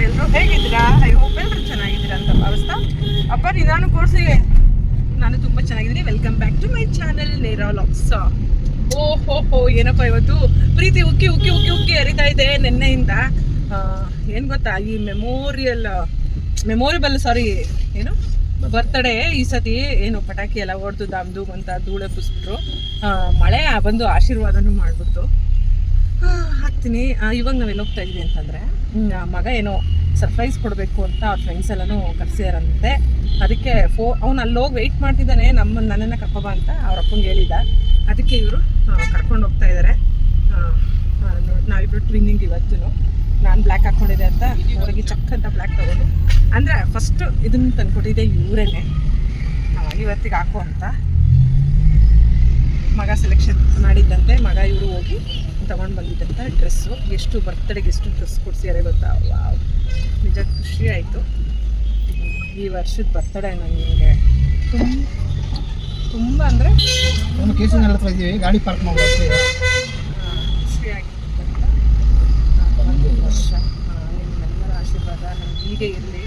ಎಲ್ಲರೂ ಹೇಗಿದ್ದೀರಾ? I hope ಎಲ್ಲರೂ ಚೆನ್ನಾಗಿದ್ದೀರಾ ಅಂತ ಭಾವಿಸ್ತಾ ಅಪ್ಪ ನಿಧಾನ ಕೋರ್ಸಿ ನಾನು ತುಂಬ ಚೆನ್ನಾಗಿದ್ದೀನಿ. Welcome back to my channel ನೇರಾ ವ್ಲಾಗ್ಸ್. ಓಹೋ ಏನಪ್ಪ ಇವತ್ತು ಪ್ರೀತಿ ಉಕ್ಕಿ ಉಕ್ಕಿ ಉಕ್ಕಿ ಉಕ್ಕಿ ಹರಿತಾ ಇದೆ ನಿನ್ನೆಯಿಂದ. ಏನು ಗೊತ್ತಾ, ಈ ಮೆಮೊರೇಬಲ್ ಏನು ಬರ್ತ್ಡೇ ಈ ಸತಿ ಏನು ಪಟಾಕಿ ಎಲ್ಲ ಹೊಡೆದು ದಾಮ್ದು ಅಂತ ಧೂಳೆ ಪುಸ್ಬಿಟ್ರು. ಮಳೆ ಬಂದು ಆಶೀರ್ವಾದನೂ ಮಾಡಿಬಿಟ್ಟು ಹಾಕ್ತೀನಿ. ಇವಾಗ ನಾವೆಲ್ಲ ಹೋಗ್ತಾ ಇದ್ವಿ ಅಂತಂದರೆ ಮಗ ಏನೋ ಸರ್ಪ್ರೈಸ್ ಕೊಡಬೇಕು ಅಂತ ಅವ್ರ ಫ್ರೆಂಡ್ಸ್ ಎಲ್ಲನೂ ಕರೆಸಿದಾರಂತೆ. ಅದಕ್ಕೆ ಅವ್ನು ಅಲ್ಲಿ ಹೋಗಿ ವೆಯ್ಟ್ ಮಾಡ್ತಿದ್ದಾನೆ, ನನ್ನನ್ನು ಕರ್ಕೊಬ ಅಂತ ಅವ್ರ ಅಪ್ಪಂಗೆ ಹೇಳಿದ್ದ. ಅದಕ್ಕೆ ಇವರು ಕರ್ಕೊಂಡು ಹೋಗ್ತಾ ಇದ್ದಾರೆ. ನಾವಿಬ್ರು ಟ್ವಿನ್ನಿಂಗ್ ಇವತ್ತು. ನಾನು ಬ್ಲ್ಯಾಕ್ ಹಾಕ್ಕೊಂಡಿದ್ದೆ ಅಂತ ಅವರಿಗೆ ಚಕ್ ಅಂತ ಬ್ಲ್ಯಾಕ್ ತಗೊಂಡು, ಅಂದರೆ ಫಸ್ಟ್ ಇದನ್ನು ತಂದ್ಕೊಟ್ಟಿದ್ದೆ ಇವರೇನೆ ಇವತ್ತಿಗೆ ಹಾಕೋ ಅಂತ. ಮಗ ಸೆಲೆಕ್ಷನ್ ಮಾಡಿದ್ದಂತೆ, ಮಗ ಇವರು ಹೋಗಿ ತಗೊಂಡು ಬಂದಿದ್ದಂಥ ಡ್ರೆಸ್ಸು. ಎಷ್ಟು ಬರ್ತ್ಡೇಗೆ ಎಷ್ಟು ಡ್ರೆಸ್ ಕೊಡಿಸಿದ್ದಾರೆ ಗೊತ್ತಾ? ವಾವ್, ನಿಜ ಖುಷಿ ಆಯಿತು. ಈ ವರ್ಷದ ಬರ್ತಡೇ ನನಗೆ ತುಂಬ ಅಂದರೆ ಗಾಡಿ ಪಾರ್ಕ್ ಮಾಡಿ ಖುಷಿ ಆಗಿತ್ತು. ವರ್ಷ ನಿಮ್ಮೆಲ್ಲರ ಆಶೀರ್ವಾದ ನಮ್ಗೆ ಹೀಗೆ ಇರಲಿ.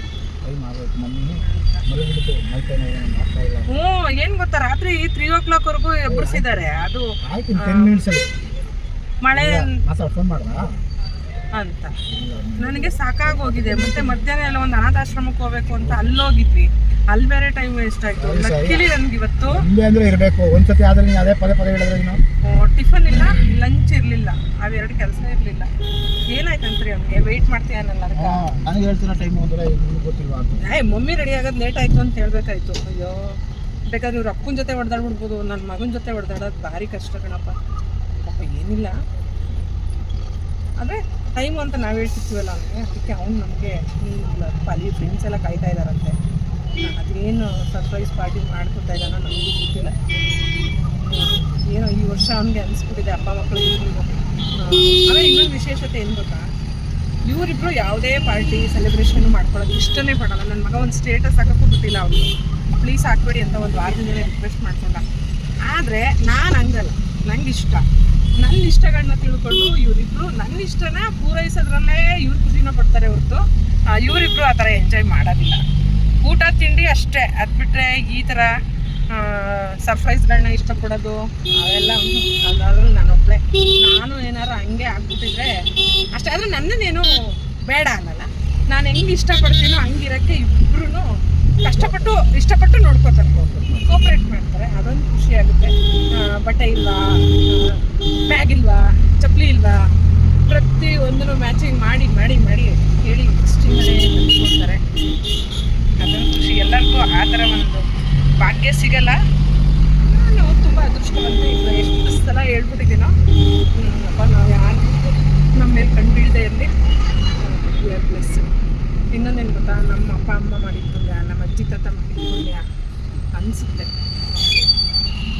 ಏನ್ ಗೊತ್ತಾ, ರಾತ್ರಿ 3 o'clock ವರೆಗೂ ಎಬ್ಬರಿಸಿದ್ದಾರೆ. ಅದು ಮಳೆ ಅಂತ ನನಗೆ ಸಾಕಾಗೋಗಿದೆ. ಮತ್ತೆ ಮಧ್ಯಾಹ್ನ ಎಲ್ಲ ಒಂದು ಅನಾಥಾಶ್ರಮಕ್ಕೆ ಹೋಗ್ಬೇಕು ಅಂತ ಅಲ್ಲೋಗಿದ್ವಿ. ಅಲ್ಲಿ ಬೇರೆ ಟೈಮ್ ವೇಸ್ಟ್ ಆಯ್ತು. ಲಕ್ಕಿಲಿ ನನ್ಗೆ ಇವತ್ತು ಟಿಫನ್ ಇಲ್ಲ, ಲಂಚ್ ಇರ್ಲಿಲ್ಲ, ಅವೆರಡು ಕೆಲಸ ಇರ್ಲಿಲ್ಲ. ಏನಾಯ್ತಂತ್ರಿ ಅವ್ನಿಗೆ ವೆಯ್ಟ್ ಮಾಡ್ತೀಯನಲ್ಲ. ಮಮ್ಮಿ ರೆಡಿ ಆಗೋದು ಲೇಟ್ ಆಯ್ತು ಅಂತ ಹೇಳ್ಬೇಕಾಯ್ತು. ಅಯ್ಯೋ, ಬೇಕಾದ್ರೆ ಇವ್ರ ಅಪ್ಪನ ಜೊತೆ ಹೊಡೆದಾಡ್ಬಿಡ್ಬೋದು, ನನ್ನ ಮಗನ ಜೊತೆ ಹೊಡೆದಾಡೋದು ಭಾರಿ ಕಷ್ಟ ಕಣಪ್ಪ. ಪಾಪ ಏನಿಲ್ಲ, ಆದರೆ ಟೈಮು ಅಂತ ನಾವು ಹೇಳ್ತಿರ್ತೀವಲ್ಲ ಅವನಿಗೆ. ಅದಕ್ಕೆ ಅವ್ನು ನಮಗೆ ಅಲ್ಲಿ ಫ್ರೆಂಡ್ಸ್ ಎಲ್ಲ ಕಾಯ್ತಾ ಇದ್ದಾರಂತೆ. ಅದೇನು ಸರ್ಪ್ರೈಸ್ ಪಾರ್ಟಿ ಮಾಡ್ಕೊತಾ ಇದ್ದಾನೋ ನಮಗೂ ಗೊತ್ತಿಲ್ಲ. ಏನೋ ಈ ವರ್ಷ ಅವನಿಗೆ ಅನಿಸ್ಬಿಟ್ಟಿದೆ ಅಪ್ಪ ಮಕ್ಕಳು ಇರಲಿಲ್ಲ. ಆಮೇಲೆ ಇನ್ನೊಂದು ವಿಶೇಷತೆ ಏನು ಗೊತ್ತಾ, ಇವರಿಬ್ಬರು ಯಾವುದೇ ಪಾರ್ಟಿ ಸೆಲೆಬ್ರೇಷನ್ ಮಾಡ್ಕೊಳ್ಳೋದು ಇಷ್ಟನೇ ಪಡೋಲ್ಲ. ನನ್ನ ಮಗ ಒಂದು ಸ್ಟೇಟಸ್ ಹಾಕೋಕ್ಕೂ ಬಿಟ್ಟಿಲ್ಲ ಅವನು. ಪ್ಲೀಸ್ ಹಾಕ್ಬೇಡಿ ಅಂತ ಒಂದು ವಾರದಿಂದಲೇ ರಿಕ್ವೆಸ್ಟ್ ಮಾಡ್ಕೊಂಡ. ಆದರೆ ನಾನು ಹಂಗಲ್ಲ, ನಂಗೆ ಇಷ್ಟ. ನನ್ನ ಇಷ್ಟಗಳನ್ನ ತಿಳ್ಕೊಂಡು ಇವರಿಬ್ರು ನನ್ನ ಇಷ್ಟನ ಪೂರೈಸೋದ್ರಲ್ಲೇ ಇವ್ರು ಖುಷಿನ ಪಡ್ತಾರೆ ಹೊರತು ಇವರಿಬ್ರು ಆ ಥರ ಎಂಜಾಯ್ ಮಾಡೋದಿಲ್ಲ. ಊಟ ತಿಂಡಿ ಅಷ್ಟೇ, ಅದು ಬಿಟ್ಟರೆ ಈ ಥರ ಸರ್ಪ್ರೈಸ್ಗಳನ್ನ ಇಷ್ಟಪಡೋದು ಅವೆಲ್ಲ ಅದಾದ್ರೂ ನಾನೊಬ್ಬಳೆ. ನಾನು ಏನಾರು ಹಂಗೆ ಆಗ್ಬಿಟ್ಟಿದ್ರೆ ಅಷ್ಟೇ. ಆದರೆ ನನ್ನನ್ನೇನು ಬೇಡ ಅನ್ನಲ್ಲ. ನಾನು ಹೆಂಗೆ ಇಷ್ಟಪಡ್ತೀನೋ ಹಂಗಿರೋಕ್ಕೆ ಇಬ್ಬರೂ ಇಷ್ಟಪಟ್ಟು ನೋಡ್ಕೋತಾರೆ, ಕೋಪ್ರೇಟ್ ಮಾಡ್ತಾರೆ. ಅದೊಂದು ಖುಷಿ ಆಗುತ್ತೆ. ಬಟ್ಟೆ ಇಲ್ವಾ, ಬ್ಯಾಗ್ ಇಲ್ವಾ, ಚಪ್ಪಲಿ ಇಲ್ವಾ, ಪ್ರತಿ ಒಂದನ್ನು ಮ್ಯಾಚಿಂಗ್ ಮಾಡಿ ಮಾಡಿ ಮಾಡಿ ಹೇಳಿ ಇಷ್ಟಿಂದಲೇ ತಂದುಕೊಡ್ತಾರೆ. ಅದೊಂದು ಖುಷಿ. ಎಲ್ಲರಿಗೂ ಆ ಥರ ಒಂದು ಭಾಗ್ಯ ಸಿಗಲ್ಲ. ನಾನು ತುಂಬ ಅದೃಷ್ಟವಂತ. ಇಲ್ಲ ಎಷ್ಟು ಸಲ ಹೇಳ್ಬಿಟ್ಟಿದ್ದೀನೋ, ಅಪ್ಪ ನಾವು ಯಾರು ನಮ್ಮ ಮೇಲೆ ಕಣ್ಣು ಬೀಳದೆ ಇರಲಿ. ಪ್ಲಸ್ ಇನ್ನೊಂದೇನು ಗೊತ್ತಾ, ನಮ್ಮ ಅಪ್ಪ ಅಮ್ಮ ಮಾಡಿದ ಪುಣ್ಯ, ನಮ್ಮ ಅಜ್ಜಿ ತಾತ ಮಾಡಿದ ಪುಣ್ಯ ಅನಿಸುತ್ತೆ.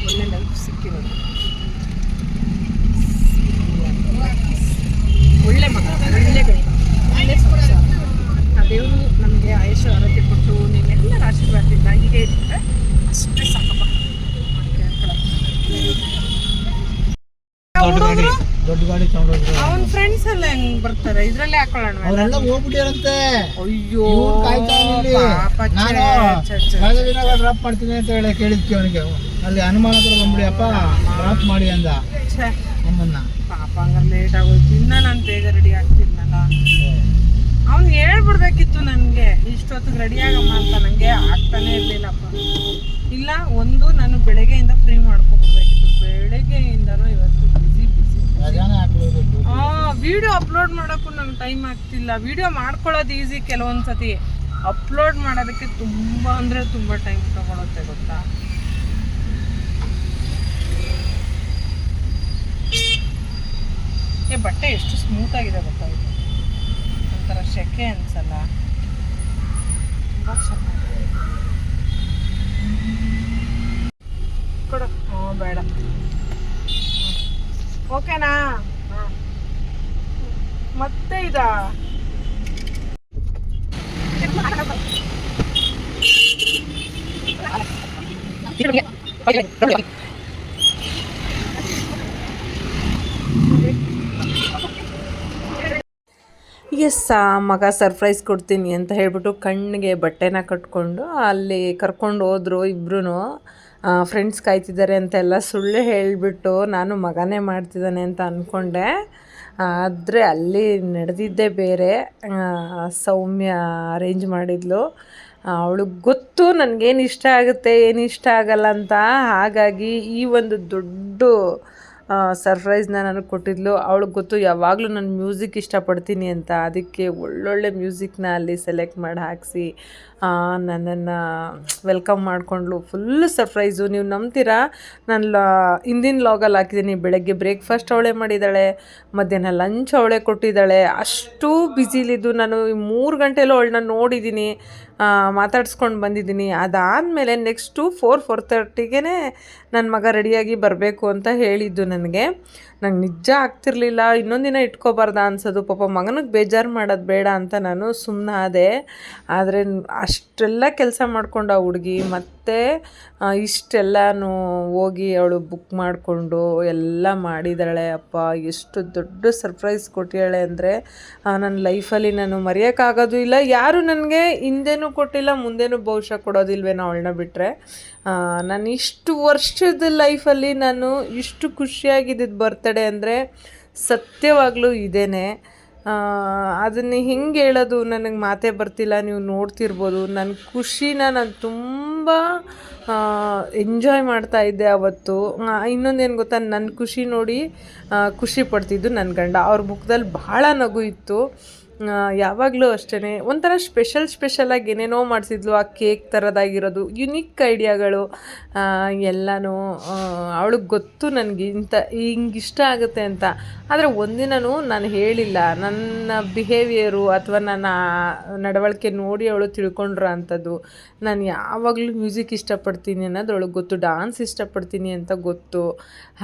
ಒಳ್ಳೆ ಲೈಫ್ ಸಿಕ್ಕಿರೋದು, ಒಳ್ಳೆ ಮಗ, ಒಳ್ಳೆ ಗಂಡ, ಒಳ್ಳೆ ಸಂಸಾರ. ಆ ದೇವರು ನಮಗೆ ಆಯುಷ್ಯ ಆರೋಗ್ಯ ಕೊಟ್ಟು ನೀವೆಲ್ಲರ ಆಶೀರ್ವಾದದಿಂದ ಹೀಗೆ ಇದ್ದರೆ ಅಷ್ಟೇ ಸಾಕಪ್ಪ. ದೊಡ್ಡ ಗಾಡಿ ತಗೊಂಡೋದ್ರು. ಅವನ ಫ್ರೆಂಡ್ಸ್ ಎಲ್ಲ ಹೆಂಗ್ ಬರ್ತಾರೆ, ಇದ್ರಲ್ಲೇ ಹಾಕೊಳ್ಳೋಣ. ಅವರೆಲ್ಲ ಹೋಗ್ಬಿಟ್ಟಿರಂತೆ. ಅಯ್ಯೋ ಡ್ರಾಪ್ ಮಾಡ್ತೀನಿ ಅಂತ ಹೇಳಿ ಕೇಳಿದ್ವಿ ಅವನಿಗೆ. ಅಲ್ಲಿ ಹನುಮಾನ ಹತ್ರ ಬಂದ್ಬಿಡಿ ಅಪ್ಪ ಡ್ರಾಪ್ ಮಾಡಿ ಅಂದ ನಮ್ಮನ್ನ. ಪಾಪ ಹಂಗಾರೆ ಲೇಟ್ ಆಗೋಯ್ತು. ಇನ್ನ ನಾನು ಬೇಗ ರೆಡಿ ಆಗ್ತಿದ್ನಲ್ಲ. ಅವ್ನು ಹೇಳ್ಬಿಡ್ಬೇಕಿತ್ತು ನನಗೆ ಇಷ್ಟೊತ್ತಿಗೆ ರೆಡಿ ಆಗಮ್ಮ ಅಂತ. ನನಗೆ ಆಗ್ತಾನೆ ಇರಲಿಲ್ಲಪ್ಪ. ಇಲ್ಲ, ಒಂದು ನಾನು ಬೆಳಗ್ಗೆಯಿಂದ ಫ್ರೀ ಮಾಡ್ಕೊಬಿಡ್ಬೇಕಿತ್ತು. ಬೆಳಗ್ಗೆಯಿಂದನೂ ಇವತ್ತು ಬಿಸಿ ವಿಡಿಯೋ ಅಪ್ಲೋಡ್ ಮಾಡೋಕ್ಕೂ ನಂಗೆ ಟೈಮ್ ಆಗ್ತಿಲ್ಲ. ವಿಡಿಯೋ ಮಾಡ್ಕೊಳ್ಳೋದು ಈಸಿ, ಕೆಲವೊಂದು ಸತಿ ಅಪ್ಲೋಡ್ ಮಾಡೋದಕ್ಕೆ ತುಂಬ ಅಂದರೆ ತುಂಬ ಟೈಮ್ ತಗೊಳುತ್ತೆ ಗೊತ್ತಾ. ಬಟ್ಟೆ ಎಷ್ಟು ಸ್ಮೂತಾಗಿದೆ ಗೊತ್ತಾ, ಇದು ಒಂಥರ ಸೆಕೆ ಅನ್ಸಲ್ಲ, ತುಂಬ ಚೆನ್ನಾಗಿದೆ. ಕೊಡು. ಬೇಡ, ಓಕೆನಾ? ಮತ್ತೆ ಇದಾ ಎಸ್ ಮಗ ಸರ್ಪ್ರೈಸ್ ಕೊಡ್ತೀನಿ ಅಂತ ಹೇಳ್ಬಿಟ್ಟು ಕಣ್ಣಿಗೆ ಬಟ್ಟೆನ ಕಟ್ಕೊಂಡು ಅಲ್ಲಿ ಕರ್ಕೊಂಡು ಹೋದ್ರು ಇಬ್ಬರೂ. ಫ್ರೆಂಡ್ಸ್ ಕಾಯ್ತಿದ್ದಾರೆ ಅಂತೆಲ್ಲ ಸುಳ್ಳು ಹೇಳಿಬಿಟ್ಟು ನಾನು ಮಗನೇ ಮಾಡ್ತಿದ್ದಾನೆ ಅಂತ ಅಂದ್ಕೊಂಡೆ. ಆದರೆ ಅಲ್ಲಿ ನಡೆದಿದ್ದೇ ಬೇರೆ. ಸೌಮ್ಯ ಅರೇಂಜ್ ಮಾಡಿದ್ಲು. ಅವಳಿಗೆ ಗೊತ್ತು ನನಗೇನು ಇಷ್ಟ ಆಗುತ್ತೆ ಏನು ಇಷ್ಟ ಆಗಲ್ಲ ಅಂತ. ಹಾಗಾಗಿ ಈ ಒಂದು ದೊಡ್ಡ ಸರ್ಪ್ರೈಸ್ನ ನನಗೆ ಕೊಟ್ಟಿದ್ಲು. ಅವಳಿಗೆ ಗೊತ್ತು ಯಾವಾಗಲೂ ನಾನು ಮ್ಯೂಸಿಕ್ ಇಷ್ಟಪಡ್ತೀನಿ ಅಂತ. ಅದಕ್ಕೆ ಒಳ್ಳೊಳ್ಳೆ ಮ್ಯೂಸಿಕ್ನ ಅಲ್ಲಿ ಸೆಲೆಕ್ಟ್ ಮಾಡಿ ಹಾಕಿಸಿ ನನ್ನನ್ನು ವೆಲ್ಕಮ್ ಮಾಡಿಕೊಂಡ್ಳು. Full surprise. ನೀವು ನಂಬ್ತೀರಾ, ನಾನು ಹಿಂದಿನ ಲಾಗಲ್ಲಿ ಹಾಕಿದ್ದೀನಿ. ಬೆಳಗ್ಗೆ ಬ್ರೇಕ್ಫಾಸ್ಟ್ ಅವಳೇ ಮಾಡಿದ್ದಾಳೆ, ಮಧ್ಯಾಹ್ನ ಲಂಚ್ ಅವಳೇ ಕೊಟ್ಟಿದ್ದಾಳೆ. ಅಷ್ಟು ಬ್ಯುಸಿಲಿದ್ದು ನಾನು 3 ಗಂಟೆಲೂ ಅವಳನ್ನ ನೋಡಿದ್ದೀನಿ, ಮಾತಾಡ್ಸ್ಕೊಂಡು ಬಂದಿದ್ದೀನಿ. ಅದಾದಮೇಲೆ ನೆಕ್ಸ್ಟು 4:30ಗೆ ನನ್ನ ಮಗ ರೆಡಿಯಾಗಿ ಬರಬೇಕು ಅಂತ ಹೇಳಿದ್ದು ನನಗೆ. ನಂಗೆ ನಿಜ ಆಗ್ತಿರ್ಲಿಲ್ಲ. ಇನ್ನೊಂದು ದಿನ ಇಟ್ಕೋಬಾರ್ದಾ ಅನ್ಸೋದು. ಪಾಪ ಮಗನಿಗೆ ಬೇಜಾರು ಮಾಡೋದು ಬೇಡ ಅಂತ ನಾನು ಸುಮ್ಮನಾದೆ. ಆದರೆ ಅಷ್ಟೆಲ್ಲ ಕೆಲಸ ಮಾಡ್ಕೊಂಡು ಆ ಹುಡುಗಿ ಮತ್ತು ಇಷ್ಟೆಲ್ಲನೂ ಹೋಗಿ ಅವಳು ಬುಕ್ ಮಾಡಿಕೊಂಡು ಎಲ್ಲ ಮಾಡಿದ್ದಾಳೆ. ಅಪ್ಪ ಎಷ್ಟು ದೊಡ್ಡ ಸರ್ಪ್ರೈಸ್ ಕೊಟ್ಟಿದ್ದಾಳೆ ಅಂದರೆ ನನ್ನ ಲೈಫಲ್ಲಿ ನಾನು ಮರೆಯೋಕ್ಕಾಗೋದು ಇಲ್ಲ. ಯಾರು ನನಗೆ ಹಿಂದೆನೂ ಕೊಟ್ಟಿಲ್ಲ, ಮುಂದೆನೂ ಬಹುಶಃ ಕೊಡೋದಿಲ್ವೇನೋ ಅವಳನ್ನ ಬಿಟ್ಟರೆ. ನಾನು ಇಷ್ಟು ವರ್ಷದ ಲೈಫಲ್ಲಿ ನಾನು ಇಷ್ಟು ಖುಷಿಯಾಗಿದ್ದಿದ್ದು ಬರ್ತಡೇ ಅಂದರೆ ಸತ್ಯವಾಗಲೂ ಇದೇನೆ. ಅದನ್ನು ಹೆಂಗೆ ಹೇಳೋದು, ನನಗೆ ಮಾತೇ ಬರ್ತಿಲ್ಲ. ನೀವು ನೋಡ್ತಿರ್ಬೋದು ನನ್ನ ಖುಷಿನ ನಾನು ತುಂಬ ಎಂಜಾಯ್ ಮಾಡ್ತಾಯಿದ್ದೆ ಅವತ್ತು. ಇನ್ನೊಂದೇನು ಗೊತ್ತಾ, ನನ್ನ ಖುಷಿ ನೋಡಿ ಖುಷಿ ಪಡ್ತಿದ್ದು ನನ್ನ ಗಂಡ. ಅವ್ರ ಮುಖದಲ್ಲಿ ಭಾಳ ನಗು ಇತ್ತು. ಯಾವಾಗಲೂ ಅಷ್ಟೇ ಒಂಥರ ಸ್ಪೆಷಲಾಗಿ ಏನೇನೋ ಮಾಡಿಸಿದ್ಲು. ಆ ಕೇಕ್ ಥರದಾಗಿರೋದು ಯುನಿಕ್ ಐಡಿಯಾಗಳು ಎಲ್ಲನೂ. ಅವಳಿಗೆ ಗೊತ್ತು ನನಗೆ ಹಿಂಗಿಷ್ಟ ಆಗುತ್ತೆ ಅಂತ. ಆದರೆ ಒಂದಿನೂ ನಾನು ಹೇಳಿಲ್ಲ. ನನ್ನ ಬಿಹೇವಿಯರು ಅಥವಾ ನನ್ನ ನಡವಳಿಕೆ ನೋಡಿ ಅವಳು ತಿಳ್ಕೊಂಡ್ರ ಅಂಥದ್ದು. ನಾನು ಯಾವಾಗಲೂ ಮ್ಯೂಸಿಕ್ ಇಷ್ಟಪಡ್ತೀನಿ ಅನ್ನೋದು ಅವಳಿಗೆ ಗೊತ್ತು, ಡಾನ್ಸ್ ಇಷ್ಟಪಡ್ತೀನಿ ಅಂತ ಗೊತ್ತು.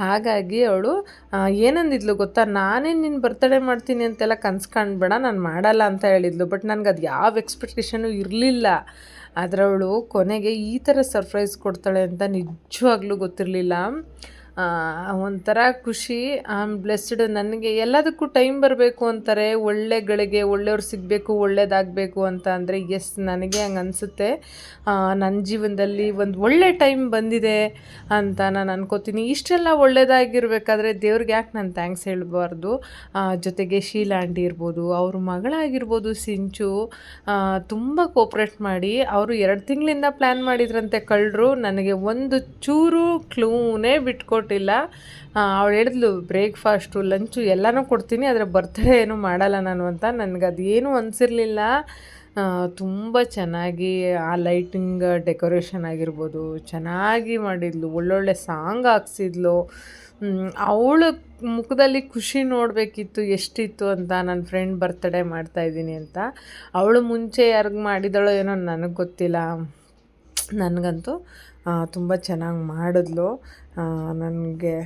ಹಾಗಾಗಿ ಅವಳು ಏನಂದಿದ್ಲು ಗೊತ್ತಾ, ನಾನೇ ನಿನ್ನ ಬರ್ತಡೇ ಮಾಡ್ತೀನಿ ಅಂತೆಲ್ಲ ಕನ್ಸು ಕಾಣಬೇಡ, ನಾನು ಮಾಡಲ್ಲ ಅಂತ ಹೇಳಿದ್ಲು. ಬಟ್ ನನಗೆ ಅದು ಯಾವ ಎಕ್ಸ್ಪೆಕ್ಟೇಷನು ಇರಲಿಲ್ಲ. ಆದರೆ ಅವಳು ಕೊನೆಗೆ ಈ ಥರ ಸರ್ಪ್ರೈಸ್ ಕೊಡ್ತಾಳೆ ಅಂತ ನಿಜವಾಗ್ಲೂ ಗೊತ್ತಿರಲಿಲ್ಲ. ಒಂಥರ ಖುಷಿ. ಬ್ಲೆಸ್ಡ್. ನನಗೆ ಎಲ್ಲದಕ್ಕೂ ಟೈಮ್ ಬರಬೇಕು ಅಂತಾರೆ, ಒಳ್ಳೆಗಳಿಗೆ ಒಳ್ಳೆಯವ್ರು ಸಿಗಬೇಕು, ಒಳ್ಳೇದಾಗಬೇಕು ಅಂತ. ಅಂದರೆ ಎಸ್, ನನಗೆ ಹಂಗೆ ಅನಿಸುತ್ತೆ. ನನ್ನ ಜೀವನದಲ್ಲಿ ಒಂದು ಒಳ್ಳೆ ಟೈಮ್ ಬಂದಿದೆ ಅಂತ ನಾನು ಅನ್ಕೋತೀನಿ. ಇಷ್ಟೆಲ್ಲ ಒಳ್ಳೆಯದಾಗಿರ್ಬೇಕಾದ್ರೆ ದೇವ್ರಿಗೆ ಯಾಕೆ ನಾನು ಥ್ಯಾಂಕ್ಸ್ ಹೇಳಬಾರ್ದು. ಜೊತೆಗೆ ಶೀಲಾ ಆಂಟಿ ಇರ್ಬೋದು, ಅವ್ರ ಮಗಳಾಗಿರ್ಬೋದು ಸಿಂಚು, ತುಂಬ ಕೋಪ್ರೇಟ್ ಮಾಡಿ ಅವರು 2 ತಿಂಗಳಿಂದ ಪ್ಲ್ಯಾನ್ ಮಾಡಿದ್ರಂತೆ ಕಳ್ಳರು. ನನಗೆ ಒಂದು ಚೂರು ಕ್ಲೂನೇ ಬಿಟ್ಕೊಟ್ಟಿಲ್ಲ. ಅವಳು ಹೇಳಿದ್ಲು ಬ್ರೇಕ್ಫಾಸ್ಟು ಲಂಚು ಎಲ್ಲನೂ ಕೊಡ್ತೀನಿ, ಆದರೆ ಬರ್ತ್ಡೇ ಏನೂ ಮಾಡಲ್ಲ ನಾನು ಅಂತ. ನನಗದೇನು ಅನಿಸಿರ್ಲಿಲ್ಲ. ತುಂಬ ಚೆನ್ನಾಗಿ ಆ ಲೈಟಿಂಗ್ ಡೆಕೋರೇಷನ್ ಆಗಿರ್ಬೋದು ಚೆನ್ನಾಗಿ ಮಾಡಿದ್ಲು. ಒಳ್ಳೊಳ್ಳೆ ಸಾಂಗ್ ಹಾಕ್ಸಿದ್ಲು. ಅವಳ ಮುಖದಲ್ಲಿ ಖುಷಿ ನೋಡಬೇಕಿತ್ತು ಎಷ್ಟಿತ್ತು ಅಂತ. ನನ್ನ ಫ್ರೆಂಡ್ ಬರ್ತ್ಡೇ ಮಾಡ್ತಾಯಿದ್ದೀನಿ ಅಂತ. ಅವಳು ಮುಂಚೆ ಯಾರಿಗೆ ಮಾಡಿದಳೋ ಏನೋ ನನಗೆ ಗೊತ್ತಿಲ್ಲ. ನನಗಂತೂ ತುಂಬ ಚೆನ್ನಾಗಿ ಮಾಡಿದ್ಲು. ನನಗೆ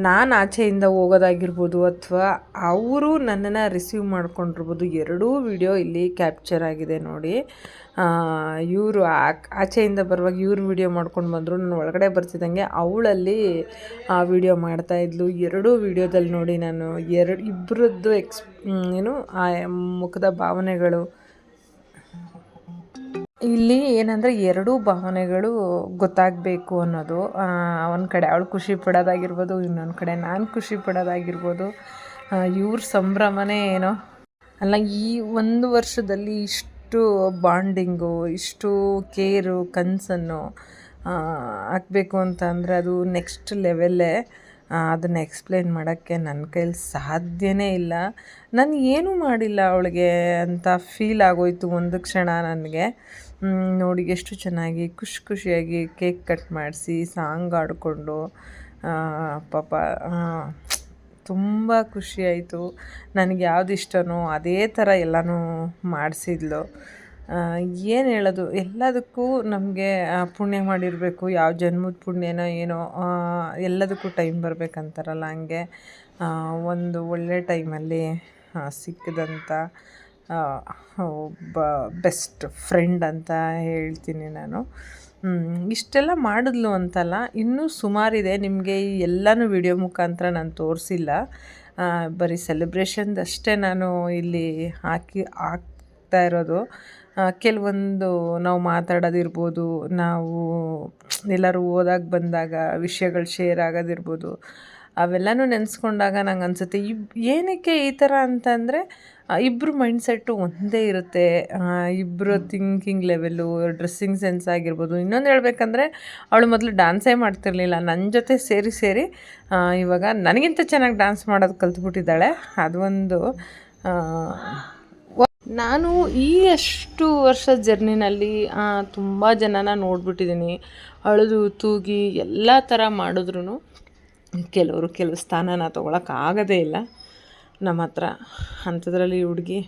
ನಾನು ಆಚೆಯಿಂದ ಹೋಗೋದಾಗಿರ್ಬೋದು ಅಥವಾ ಅವರು ನನ್ನನ್ನು ರಿಸೀವ್ ಮಾಡ್ಕೊಂಡಿರ್ಬೋದು, ಎರಡೂ ವಿಡಿಯೋ ಇಲ್ಲಿ ಕ್ಯಾಪ್ಚರ್ ಆಗಿದೆ ನೋಡಿ. ಇವರು ಆಚೆಯಿಂದ ಬರುವಾಗ ಇವ್ರು ವಿಡಿಯೋ ಮಾಡ್ಕೊಂಡು ಬಂದರು. ನಾನು ಒಳಗಡೆ ಬರ್ತಿದ್ದಂಗೆ ಅವಳಲ್ಲಿ ವಿಡಿಯೋ ಮಾಡ್ತಾಯಿದ್ಲು. ಎರಡೂ ವಿಡಿಯೋದಲ್ಲಿ ನೋಡಿ ನಾನು ಇಬ್ಬರದ್ದು ಏನು ಆ ಮುಖದ ಭಾವನೆಗಳು ಇಲ್ಲಿ ಏನಂದರೆ ಎರಡೂ ಭಾವನೆಗಳು ಗೊತ್ತಾಗಬೇಕು ಅನ್ನೋದು. ಒಂದು ಕಡೆ ಅವಳು ಖುಷಿ ಪಡೋದಾಗಿರ್ಬೋದು, ಇನ್ನೊಂದು ಕಡೆ ನಾನು ಖುಷಿ ಪಡೋದಾಗಿರ್ಬೋದು. ಇವ್ರ ಸಂಭ್ರಮನೇ ಏನೋ ಅಲ್ಲ. ಈ 1 ವರ್ಷದಲ್ಲಿ ಇಷ್ಟು ಬಾಂಡಿಂಗು, ಇಷ್ಟು ಕೇರು, ಕನಸನ್ನು ಹಾಕಬೇಕು ಅಂತ ಅಂದರೆ ಅದು ನೆಕ್ಸ್ಟ್ ಲೆವೆಲ್ಲೇ. ಅದನ್ನು ಎಕ್ಸ್ಪ್ಲೇನ್ ಮಾಡೋಕ್ಕೆ ನನ್ನ ಕೈಲಿ ಸಾಧ್ಯನೇ ಇಲ್ಲ. ನಾನು ಏನೂ ಮಾಡಿಲ್ಲ ಅವಳಿಗೆ ಅಂತ ಫೀಲ್ ಆಗೋಯಿತು ಒಂದು ಕ್ಷಣ ನನಗೆ. ನೋಡಿ ಎಷ್ಟು ಚೆನ್ನಾಗಿ ಖುಷಿಯಾಗಿ ಕೇಕ್ ಕಟ್ ಮಾಡಿಸಿ ಸಾಂಗ್ ಆಡಿಕೊಂಡು ಪಾಪ ತುಂಬ ಖುಷಿಯಾಯಿತು. ನನಗೆ ಯಾವ್ದು ಇಷ್ಟನೋ ಅದೇ ಥರ ಎಲ್ಲನೂ ಮಾಡಿಸಿದ್ಲು. ಏನು ಹೇಳೋದು, ಎಲ್ಲದಕ್ಕೂ ನಮಗೆ ಪುಣ್ಯ ಮಾಡಿರಬೇಕು. ಯಾವ ಜನ್ಮದ ಪುಣ್ಯನೋ ಏನೋ, ಎಲ್ಲದಕ್ಕೂ ಟೈಮ್ ಬರಬೇಕಂತಾರಲ್ಲ, ಹಂಗೆ ಒಂದು ಒಳ್ಳೆ ಟೈಮಲ್ಲಿ ಸಿಕ್ಕಿದಂಥ ಒಬ್ಬ ಬೆಸ್ಟ್ ಫ್ರೆಂಡ್ ಅಂತ ಹೇಳ್ತೀನಿ ನಾನು. ಇಷ್ಟೆಲ್ಲ ಮಾಡಿದ್ಲು ಅಂತಲ್ಲ, ಇನ್ನೂ ಸುಮಾರಿದೆ. ನಿಮಗೆ ಎಲ್ಲನೂ ವಿಡಿಯೋ ಮುಖಾಂತರ ನಾನು ತೋರಿಸಿಲ್ಲ. ಬರೀ ಸೆಲೆಬ್ರೇಷನ್ದಷ್ಟೇ ನಾನು ಇಲ್ಲಿ ಹಾಕ್ತಾ ಇರೋದು. ಕೆಲವೊಂದು ನಾವು ಮಾತಾಡೋದಿರ್ಬೋದು, ನಾವು ಎಲ್ಲರೂ ಹೋದಾಗ ಬಂದಾಗ ವಿಷಯಗಳು ಶೇರ್ ಆಗೋದಿರ್ಬೋದು, ಅವೆಲ್ಲನೂ ನೆನೆಸ್ಕೊಂಡಾಗ ನಂಗೆ ಅನಿಸುತ್ತೆ ಏನಕ್ಕೆ ಈ ಥರ ಅಂತಂದರೆ ಇಬ್ಬರು ಮೈಂಡ್ಸೆಟ್ಟು ಒಂದೇ ಇರುತ್ತೆ. ಇಬ್ಬರು ಥಿಂಕಿಂಗ್ ಲೆವೆಲ್ಲು, ಡ್ರೆಸ್ಸಿಂಗ್ ಸೆನ್ಸ್ ಆಗಿರ್ಬೋದು. ಇನ್ನೊಂದು ಹೇಳ್ಬೇಕಂದ್ರೆ ಅವಳು ಮೊದಲು ಡ್ಯಾನ್ಸೇ ಮಾಡ್ತಿರ್ಲಿಲ್ಲ, ನನ್ನ ಜೊತೆ ಸೇರಿ ಇವಾಗ ನನಗಿಂತ ಚೆನ್ನಾಗಿ ಡ್ಯಾನ್ಸ್ ಮಾಡೋದು ಕಲ್ತ್ಬಿಟ್ಟಿದ್ದಾಳೆ. ಅದೊಂದು ನಾನು ಈ ಅಷ್ಟು ವರ್ಷದ ಜರ್ನಿನಲ್ಲಿ ತುಂಬ ಜನನ ನೋಡಿಬಿಟ್ಟಿದ್ದೀನಿ. ಅಳಿದು ತೂಗಿ ಎಲ್ಲ ಥರ ಮಾಡಿದ್ರು ಕೆಲವು ಸ್ಥಾನನ ತೊಗೊಳಕ್ಕಾಗೋದೇ ಇಲ್ಲ ನಮ್ಮ ಹತ್ರ. ಅಂಥದ್ರಲ್ಲಿ ಈ ಹುಡುಗಿ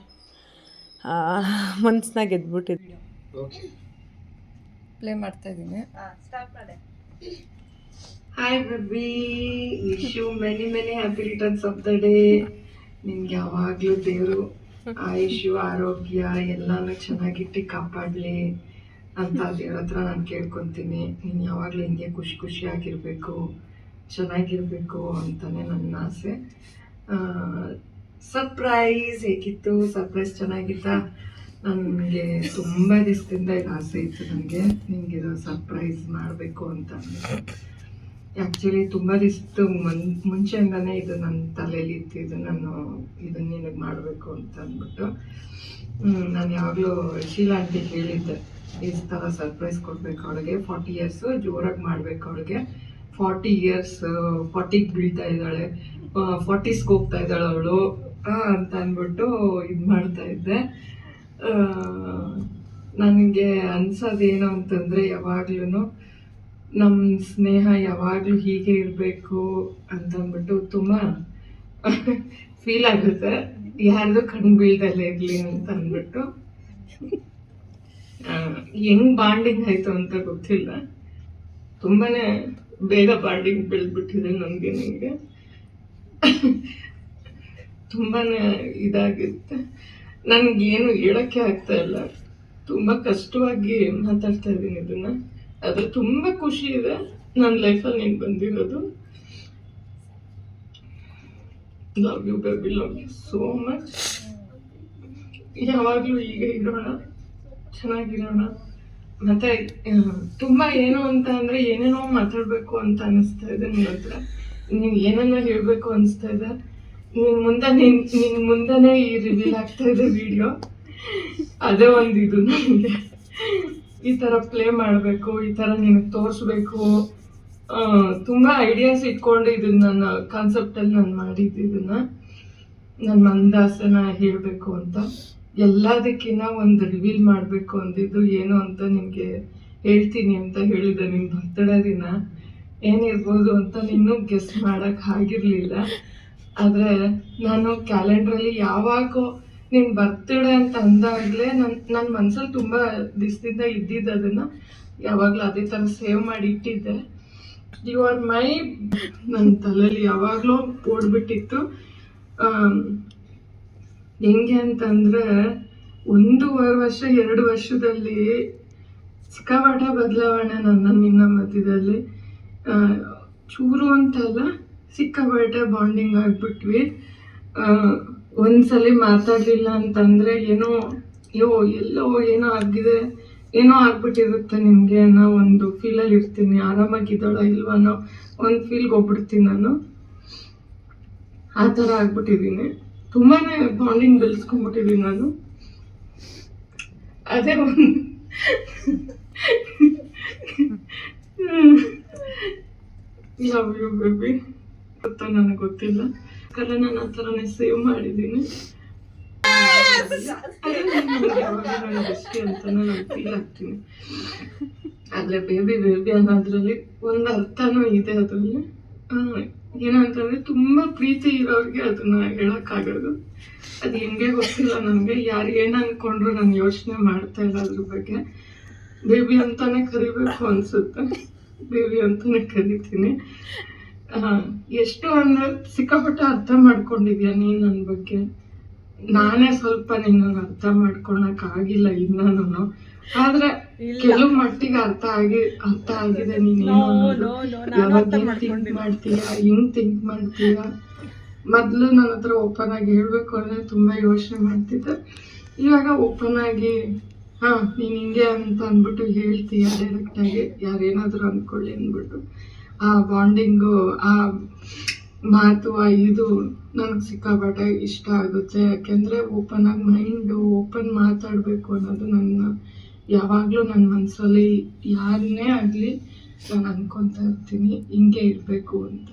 ಮನ್ಸನ್ನ ಗೆದ್ಬಿಟ್ಟಿದ್ವಿ. ಪ್ಲೇ ಮಾಡ್ತಾಯಿದ್ದೀನಿ. Hi baby, wish you many happy returns of the day. ನಿಮ್ಗೆ ಯಾವಾಗಲೂ ದೇವರು ಆಯುಷು ಆರೋಗ್ಯ ಎಲ್ಲನೂ ಚೆನ್ನಾಗಿಟ್ಟು ಕಾಪಾಡಲಿ ಅಂತ ದೇವ್ರ ಹತ್ರ ನಾನು ಕೇಳ್ಕೊತೀನಿ. ನೀನು ಯಾವಾಗಲೂ ಹಿಂಗೆ ಖುಷಿಯಾಗಿರಬೇಕು, ಚೆನ್ನಾಗಿರಬೇಕು ಅಂತಲೇ ನನ್ನ ಆಸೆ. ಸರ್ಪ್ರೈಸ್ ಹೇಗಿತ್ತು? ಸರ್ಪ್ರೈಸ್ ಚೆನ್ನಾಗಿತ್ತ? ನನಗೆ ತುಂಬ ದಿವಸದಿಂದ ಇದು ಆಸೆ ಇತ್ತು, ನನಗೆ ನಿಮಗಿದು ಸರ್ಪ್ರೈಸ್ ಮಾಡಬೇಕು ಅಂತ ಅಂದ್ಬಿಟ್ಟು. ಆ್ಯಕ್ಚುಲಿ ತುಂಬ ದಿವಸದ ಮುಂಚೆಯಿಂದನೇ ಇದು ನನ್ನ ತಲೆಯಲ್ಲಿ ಇತ್ತು, ನಾನು ಇದನ್ನು ನಿನಗೆ ಮಾಡಬೇಕು ಅಂತ ಅಂದ್ಬಿಟ್ಟು. ನಾನು ಯಾವಾಗಲೂ ಶೀಲಾ ಆಂಟಿಗೆ ಹೇಳಿದ್ದೆ, ಈ ಥರ ಸರ್ಪ್ರೈಸ್ ಕೊಡಬೇಕು ಅವಳಿಗೆ. 40 years ಜೋರಾಗಿ ಮಾಡಬೇಕು ಅವಳಿಗೆ. 40 years 40ಗೆ ಬೀಳ್ತಾ ಇದ್ದಾಳೆ, 40ಸ್ಗೆ ಹೋಗ್ತಾ ಇದ್ದಾಳೆ ಅವಳು ಅಂತ ಅಂದ್ಬಿಟ್ಟು ಇದು ಮಾಡ್ತಾ ಇದ್ದೆ. ನನಗೆ ಅನ್ಸೋದೇನು ಅಂತಂದರೆ, ಯಾವಾಗ್ಲೂ ನಮ್ಮ ಸ್ನೇಹ ಯಾವಾಗಲೂ ಹೀಗೆ ಇರಬೇಕು ಅಂತಂದ್ಬಿಟ್ಟು ತುಂಬ ಫೀಲ್ ಆಗುತ್ತೆ, ಯಾರ್ದು ಕಣ್ಣು ಬೀಳ್ದಲ್ಲೇ ಇರಲಿ ಅಂತ ಅಂದ್ಬಿಟ್ಟು. ಹೆಂಗ್ ಬಾಂಡಿಂಗ್ ಆಯಿತು ಅಂತ ಗೊತ್ತಿಲ್ಲ, ತುಂಬಾ ಬೇಗ ಬಾಂಡಿಂಗ್ ಬೆಳೆದ್ಬಿಟ್ಟಿದೆ ನನಗೆ. ನಿಮಗೆ ತುಂಬಾ ಇದಾಗುತ್ತೆ, ನನಗೇನು ಹೇಳೋಕ್ಕೆ ಆಗ್ತಾ ಇಲ್ಲ, ತುಂಬ ಕಷ್ಟವಾಗಿ ಮಾತಾಡ್ತಾ ಇದ್ದೀನಿ ಇದನ್ನು. ಆದರೆ ತುಂಬ ಖುಷಿ ಇದೆ ನನ್ನ ಲೈಫಲ್ಲಿ ನೀನು ಬಂದಿರೋದು. Love you baby, love you so much. ಯಾವಾಗಲೂ ಹೀಗೆ ಇರೋಣ, ಚೆನ್ನಾಗಿರೋಣ. ಮತ್ತು ತುಂಬ ಏನು ಅಂತ ಅಂದರೆ ಏನೇನೋ ಮಾತಾಡಬೇಕು ಅಂತ ಅನ್ನಿಸ್ತಾ ಇದೆ ನಿನ್ನ ಹತ್ರ. ನೀವು ಏನನ್ನ ಹೇಳಬೇಕು ಅನಿಸ್ತಾ ಇದೆ. ನಿನ್ನ ಮುಂದೆನೇ ಈ ರಿವೀಲ್ ಆಗ್ತಾ ಇದೆ ವಿಡಿಯೋ. ಅದೇ ಒಂದು ಇದು ನನಗೆ, ಈ ಥರ ಪ್ಲೇ ಮಾಡಬೇಕು, ಈ ಥರ ನಿನಗೆ ತೋರಿಸ್ಬೇಕು. ತುಂಬ ಐಡಿಯಾಸ್ ಇಟ್ಕೊಂಡು ಇದನ್ನು ನನ್ನ ಕಾನ್ಸೆಪ್ಟಲ್ಲಿ ನಾನು ಮಾಡಿದ್ದು. ಇದನ್ನು ನನ್ನ ಮಂದಾಸನ ಹೇಳಬೇಕು ಅಂತ, ಎಲ್ಲದಕ್ಕಿಂತ ಒಂದು ರಿವೀಲ್ ಮಾಡಬೇಕು ಅಂದಿದ್ದು ಏನು ಅಂತ ನಿಮಗೆ ಹೇಳ್ತೀನಿ ಅಂತ ಹೇಳಿದ್ದೆ. ನಿಮ್ಮ ಬರ್ತಡೇ ದಿನ ಏನಿರ್ಬೋದು ಅಂತ ನೀನು ಗೆಸ್ ಮಾಡೋಕ್ಕೆ ಆಗಿರಲಿಲ್ಲ. ಆದರೆ ನಾನು ಕ್ಯಾಲೆಂಡ್ರಲ್ಲಿ ಯಾವಾಗೋ ನಿನ್ನ ಬರ್ತಡೇ ಅಂತ ಅಂದಾಗಲೇ ನನ್ನ ಮನಸ್ಸಲ್ಲಿ ತುಂಬ ದಿವಸದಿಂದ ಇದ್ದಿದ್ದು, ಅದನ್ನು ಯಾವಾಗಲೂ ಅದೇ ಥರ ಸೇವ್ ಮಾಡಿ ಇಟ್ಟಿದ್ದೆ. ಯು ಆರ್ ಮೈ, ನನ್ನ ತಲೆಯಲ್ಲಿ ಯಾವಾಗಲೂ ಓಡ್ಬಿಟ್ಟಿತ್ತು. ಹೆಂಗೆ ಅಂತಂದರೆ 1.5 ವರ್ಷ 2 ವರ್ಷದಲ್ಲಿ ಸಿಕ್ಕಾಪಟ್ಟೆ ಬದಲಾವಣೆ ನಿನ್ನ ಮಧ್ಯದಲ್ಲಿ. ಚೂರು ಅಂತಲ್ಲ, ಸಿಕ್ಕಾಪಟ್ಟೆ ಬಾಂಡಿಂಗ್ ಆಗಿಬಿಟ್ವಿ. ಒಂದ್ಸಲಿ ಮಾತಾಡಲಿಲ್ಲ ಅಂತಂದರೆ ಏನೋ ಎಲ್ಲೋ ಏನೋ ಆಗಿದೆ, ಏನೋ ಆಗ್ಬಿಟ್ಟಿರುತ್ತೆ ನಿಮಗೆ ಅನ್ನೋ ಒಂದು ಫೀಲಲ್ಲಿ ಇರ್ತೀನಿ. ಆರಾಮಾಗಿದ್ದಾಳ ಇಲ್ವಾ ಅನ್ನೋ ಒಂದು ಫೀಲ್ಗೆ ಹೋಗ್ಬಿಡ್ತೀನಿ ನಾನು. ಆ ಥರ ಆಗ್ಬಿಟ್ಟಿದ್ದೀನಿ, ತುಂಬಾ ಬಾಂಡಿಂಗ್ ಬೆಳೆಸ್ಕೊಂಡ್ಬಿಟ್ಟಿದ್ದೀನಿ ನಾನು. ಅದೇ ಒಂದು ಲವ್ ಯು ಬೇಬಿ ಗೊತ್ತಾ, ನನಗೆ ಗೊತ್ತಿಲ್ಲ, ಯಾಕಂದರೆ ನಾನು ಆ ಥರನೇ ಸೇವ್ ಮಾಡಿದ್ದೀನಿ. ಯಾವಾಗ ನಾನು ಬೆಸ್ಟಿ ಅಂತಾನೆ ನಾನು ಫೀಲ್ ಆಗ್ತೀನಿ. ಆದರೆ ಬೇಬಿ ಅನ್ನೋದ್ರಲ್ಲಿ ಒಂದು ಅರ್ಥನೂ ಇದೆ. ಅದರಲ್ಲಿ ಏನಂತಂದರೆ, ತುಂಬ ಪ್ರೀತಿ ಇರೋರಿಗೆ ಅದನ್ನ ಹೇಳೋಕ್ಕಾಗೋದು. ಅದು ಹೆಂಗೆ ಗೊತ್ತಿಲ್ಲ ನನಗೆ. ಯಾರು ಏನು ಅಂದ್ಕೊಂಡ್ರು ನಾನು ಯೋಚನೆ ಮಾಡ್ತಾ ಇಲ್ಲ ಅದ್ರ ಬಗ್ಗೆ. ಬೇಬಿ ಅಂತಾನೆ ಕರಿಬೇಕು ಅನಿಸುತ್ತೆ, ಬೇಬಿ ಅಂತಾನೆ ಕರಿತೀನಿ. ಎಷ್ಟು ಅಂದರೆ ಸಿಕ್ಕಾಪಟ್ಟೆ ಅರ್ಥ ಮಾಡ್ಕೊಂಡಿದ್ಯಾ ನೀನು ನನ್ನ ಬಗ್ಗೆ. ನಾನೇ ಸ್ವಲ್ಪ ನಿನ್ನನ್ನು ಅರ್ಥ ಮಾಡ್ಕೊಳಕ್ಕಾಗಿಲ್ಲ ಇನ್ನೂ. ಆದ್ರೆ ಕೆಲವು ಮಟ್ಟಿಗೆ ಅರ್ಥ ಆಗಿದೆ. ನೀನೇನು ಯಾವಾಗ ಥಿಂಕ್ ಮಾಡ್ತೀಯ, ಹೆಂಗ್ ಥಿಂಕ್ ಮಾಡ್ತೀಯ, ಮೊದಲು ನನ್ನ ಹತ್ರ ಓಪನ್ ಆಗಿ ಹೇಳಬೇಕು ಅಂದರೆ ತುಂಬ ಯೋಚನೆ ಮಾಡ್ತಿದ್ದೆ. ಇವಾಗ ಓಪನ್ ಆಗಿ ನೀನು ಹಿಂಗೆ ಅಂತ ಅಂದ್ಬಿಟ್ಟು ಹೇಳ್ತೀಯ ಡೈರೆಕ್ಟಾಗಿ, ಯಾರೇನಾದರೂ ಅಂದ್ಕೊಳ್ಳಿ ಅಂದ್ಬಿಟ್ಟು. ಆ ಬಾಂಡಿಂಗು, ಆ ಮಾತು, ಆ ಇದು ನನಗೆ ಸಿಕ್ಕಾಪಟ್ಟೆ ಇಷ್ಟ ಆಗುತ್ತೆ. ಯಾಕೆಂದರೆ ಓಪನ್ ಆಗಿ ಮೈಂಡು ಓಪನ್ ಮಾತಾಡಬೇಕು ಅನ್ನೋದು ಯಾವಾಗಲೂ ನನ್ನ ಮನಸ್ಸಲ್ಲಿ ಯಾರನ್ನೇ ಆಗಲಿ ನಾನು ಅನ್ಕೊತಾ ಇರ್ತೀನಿ, ಹಿಂಗೆ ಇರಬೇಕು ಅಂತ.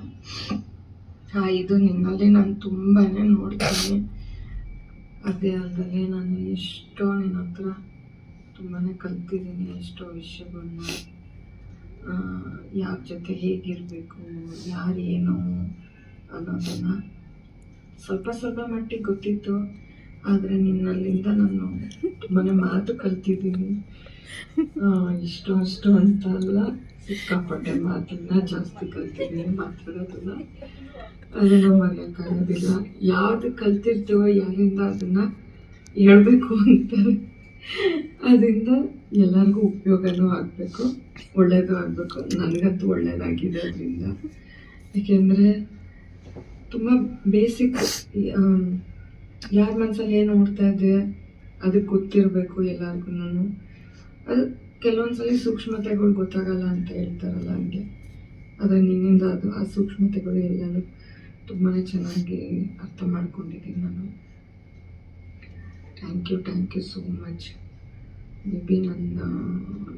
ಇದು ನಿನ್ನಲ್ಲಿ ನಾನು ತುಂಬಾ ನೋಡ್ತೀನಿ. ಅದೇ ಅಲ್ಲದೆ ನಾನು ಎಷ್ಟೋ ನಿನ್ನ ಹತ್ರ ತುಂಬಾ ಕಲ್ತಿದ್ದೀನಿ, ಎಷ್ಟೋ ವಿಷಯಗಳನ್ನ, ಯಾರ ಜೊತೆ ಹೇಗಿರಬೇಕು, ಯಾರೇನು ಅನ್ನೋದನ್ನು ಸ್ವಲ್ಪ ಮಟ್ಟಿಗೆ ಗೊತ್ತಿತ್ತು. ಆದರೆ ನಿನ್ನಲ್ಲಿಂದ ನಾನು ತುಂಬಾ ಮಾತು ಕಲ್ತಿದ್ದೀನಿ. ಇಷ್ಟು ಅಂತ ಅಲ್ಲ, ಸಿಕ್ಕಾಪಟ್ಟೆ ಮಾತನ್ನ ಜಾಸ್ತಿ ಕಲ್ತಿದ್ದೀನಿ, ಮಾತಾಡೋದನ್ನ ಅದನ್ನು ಮರೆಯೋಕ್ಕಾಗೋದಿಲ್ಲ. ಯಾವುದು ಕಲ್ತಿರ್ತೀವೋ ಯಾರಿಂದ ಅದನ್ನು ಹೇಳ್ಬೇಕು ಅಂತಾರೆ. ಅದರಿಂದ ಎಲ್ಲರಿಗೂ ಉಪಯೋಗನೂ ಆಗಬೇಕು, ಒಳ್ಳೆಯದು ಆಗಬೇಕು. ನನಗಂತೂ ಒಳ್ಳೆಯದಾಗಿದೆ ಅದರಿಂದ. ಏಕೆಂದರೆ ತುಂಬ ಬೇಸಿಕ್, ಯಾರ ಮನಸ್ಸಲ್ಲಿ ಏನು ನೋಡ್ತಾ ಇದೆ ಅದಕ್ಕೆ ಗೊತ್ತಿರಬೇಕು ಎಲ್ಲರಿಗೂ. ಅದು ಕೆಲವೊಂದು ಸಲ ಸೂಕ್ಷ್ಮತೆಗಳು ಗೊತ್ತಾಗಲ್ಲ ಅಂತ ಹೇಳ್ತಾರಲ್ಲ, ಹಂಗೆ. ಆದರೆ ನಿನ್ನಿಂದ ಆ ಸೂಕ್ಷ್ಮತೆಗಳು ಎಲ್ಲನೂ ತುಂಬಾ ಚೆನ್ನಾಗಿ ಅರ್ಥ ಮಾಡ್ಕೊಂಡಿದ್ದೀನಿ ನಾನು. Thank you so much. Maybe ನನ್ನ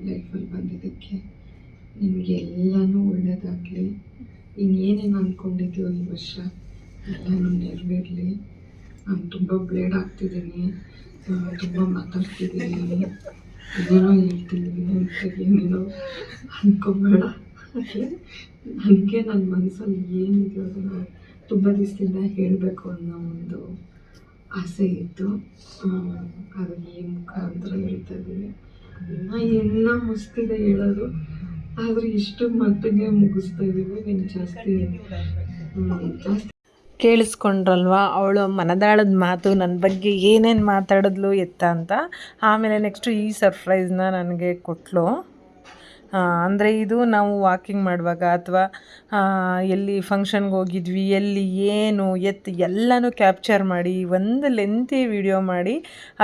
ಲೈಫಲ್ಲಿ ಬಂದಿದ್ದಕ್ಕೆ ನಿಮಗೆ ಎಲ್ಲನೂ ಒಳ್ಳೆಯದಾಗಲಿ. ಇನ್ನೇನೇನು ಅಂದ್ಕೊಂಡಿದ್ದೀವೋ ಈ ವರ್ಷ ಎಲ್ಲನೂ ನೆರವೇರಲಿ. ನಾನು ತುಂಬ ಬ್ಲೇಡ್ ಆಗ್ತಿದ್ದೀನಿ, ತುಂಬ ಮಾತಾಡ್ತಿದ್ದೀನಿ, ಏನೇನೋ ಹೇಳ್ತಿದ್ದೀನಿ ಅಂತ ಏನೇನೋ ಅಂದ್ಕೊಬೇಡ. ನನಗೆ ನನ್ನ ಮನಸ್ಸಲ್ಲಿ ಏನಿದೆ ಅದನ್ನು ತುಂಬ ದಿವಸದಿಂದ ಹೇಳಬೇಕು ಅನ್ನೋ ಒಂದು ಆಸೆ ಇತ್ತು. ಅದು ಈ ಮುಖಾಂತರ ಹೇಳ್ತಾ ಇದ್ದೀನಿ. ಇನ್ನೂ ಮುಗಿಸ್ತಿದೆ ಹೇಳೋದು, ಆದರೆ ಇಷ್ಟು ಮಟ್ಟಿಗೆ ಮುಗಿಸ್ತಾ ಇದ್ದೀವಿ. ನೀನು ಜಾಸ್ತಿ ಕೇಳಿಸ್ಕೊಂಡ್ರಲ್ವ ಅವಳು ಮನದಾಳದ ಮಾತು, ನನ್ನ ಬಗ್ಗೆ ಏನೇನು ಮಾತಾಡಿದ್ಲು ಎತ್ತ ಅಂತ. ಆಮೇಲೆ ನೆಕ್ಸ್ಟು ಈ ಸರ್ಪ್ರೈಸ್ನ ನನಗೆ ಕೊಟ್ಟಳು. ಅಂದರೆ ಇದು ನಾವು ವಾಕಿಂಗ್ ಮಾಡುವಾಗ ಅಥವಾ ಎಲ್ಲಿ ಫಂಕ್ಷನ್ಗೆ ಹೋಗಿದ್ವಿ, ಎಲ್ಲಿ ಏನು ಎಲ್ಲನೂ ಕ್ಯಾಪ್ಚರ್ ಮಾಡಿ ಒಂದು ಲೆಂತಿ ವಿಡಿಯೋ ಮಾಡಿ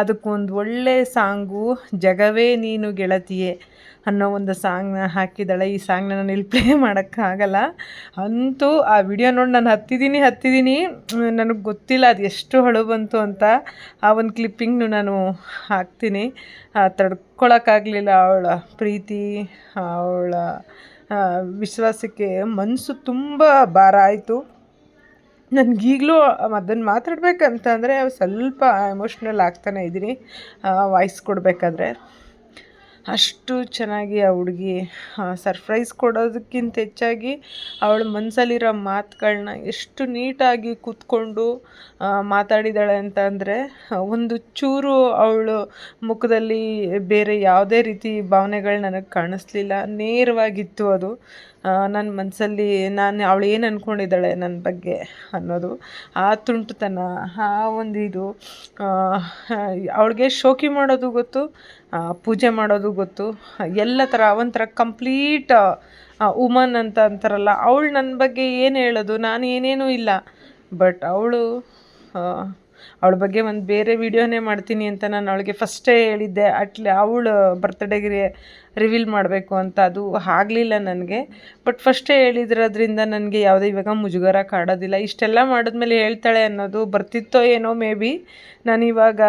ಅದಕ್ಕೊಂದು ಒಳ್ಳೆ ಸಾಂಗು, ಜಗವೇ ನೀನು ಗೆಳತಿಯೇ ಅನ್ನೋ ಒಂದು ಸಾಂಗ್ನ ಹಾಕಿದ್ದಾಳೆ. ಈ ಸಾಂಗ್ನ ನಾನು ಇಲ್ಲಿ ಪ್ಲೇ ಮಾಡೋಕ್ಕಾಗಲ್ಲ. ಅಂತೂ ಆ ವಿಡಿಯೋ ನೋಡಿ ನಾನು ಹತ್ತಿದ್ದೀನಿ, ನನಗೆ ಗೊತ್ತಿಲ್ಲ ಅದು ಎಷ್ಟು ಹೊಳು ಬಂತು ಅಂತ. ಆ ಒಂದು ಕ್ಲಿಪ್ಪಿಂಗ್ನು ನಾನು ಹಾಕ್ತೀನಿ. ತಡ್ಕೊಳಕ್ಕಾಗಲಿಲ್ಲ ಅವಳ ಪ್ರೀತಿ, ಅವಳ ವಿಶ್ವಾಸಕ್ಕೆ ಮನಸ್ಸು ತುಂಬ ಭಾರ ಆಯಿತು. ನನಗೀಗಲೂ ಅದನ್ನು ಮಾತಾಡ್ಬೇಕಂತಂದರೆ ಸ್ವಲ್ಪ ಎಮೋಷ್ನಲ್ ಆಗ್ತಾನೆ ಇದ್ದೀನಿ ವಾಯ್ಸ್ ಕೊಡಬೇಕಾದ್ರೆ. ಅಷ್ಟು ಚೆನ್ನಾಗಿ ಆ ಹುಡುಗಿ ಸರ್ಪ್ರೈಸ್ ಕೊಡೋದಕ್ಕಿಂತ ಹೆಚ್ಚಾಗಿ ಅವಳ ಮನಸ್ಸಲ್ಲಿರೋ ಮಾತುಗಳನ್ನ ಎಷ್ಟು ನೀಟಾಗಿ ಕೂತ್ಕೊಂಡು ಮಾತಾಡಿದ್ದಾಳೆ ಅಂತ ಅಂದರೆ, ಒಂದು ಚೂರು ಅವಳು ಮುಖದಲ್ಲಿ ಬೇರೆ ಯಾವುದೇ ರೀತಿ ಭಾವನೆಗಳು ನನಗೆ ಕಾಣಿಸ್ಲಿಲ್ಲ. ನೇರವಾಗಿತ್ತು ಅದು. ನನ್ನ ಮನಸ್ಸಲ್ಲಿ ಅವಳು ಏನು ಅಂದ್ಕೊಂಡಿದ್ದಾಳೆ ನನ್ನ ಬಗ್ಗೆ ಅನ್ನೋದು, ಆ ತುಂಟತನ, ಆ ಒಂದು ಇದು. ಅವಳಿಗೆ ಶೋಕಿ ಮಾಡೋದು ಗೊತ್ತು, ಪೂಜೆ ಮಾಡೋದು ಗೊತ್ತು, ಎಲ್ಲ ಥರ ಒಂಥರ ಕಂಪ್ಲೀಟ್ ವುಮನ್ ಅಂತ ಅಂತಾರಲ್ಲ, ಅವಳು ನನ್ನ ಬಗ್ಗೆ ಏನು ಹೇಳೋದು, ನಾನು ಏನೇನೂ ಇಲ್ಲ. ಬಟ್ ಅವಳ ಬಗ್ಗೆ ಒಂದು ಬೇರೆ ವಿಡಿಯೋನೇ ಮಾಡ್ತೀನಿ ಅಂತ ನಾನು ಅವಳಿಗೆ ಫಸ್ಟೇ ಹೇಳಿದ್ದೆ. ಅವಳು ಬರ್ತ್ಡೇಗೆ ರಿವೀಲ್ ಮಾಡಬೇಕು ಅಂತ. ಅದು ಆಗಲಿಲ್ಲ ನನಗೆ. ಬಟ್ ಫಸ್ಟೇ ಹೇಳಿದ್ರದ್ರಿಂದ ನನಗೆ ಯಾವುದೇ ಇವಾಗ ಮುಜುಗರ ಕಾಡೋದಿಲ್ಲ. ಇಷ್ಟೆಲ್ಲ ಮಾಡಿದ್ಮೇಲೆ ಹೇಳ್ತಾಳೆ ಅನ್ನೋದು ಬರ್ತಿತ್ತೋ ಏನೋ, ಮೇ ಬಿ ನಾನಿವಾಗ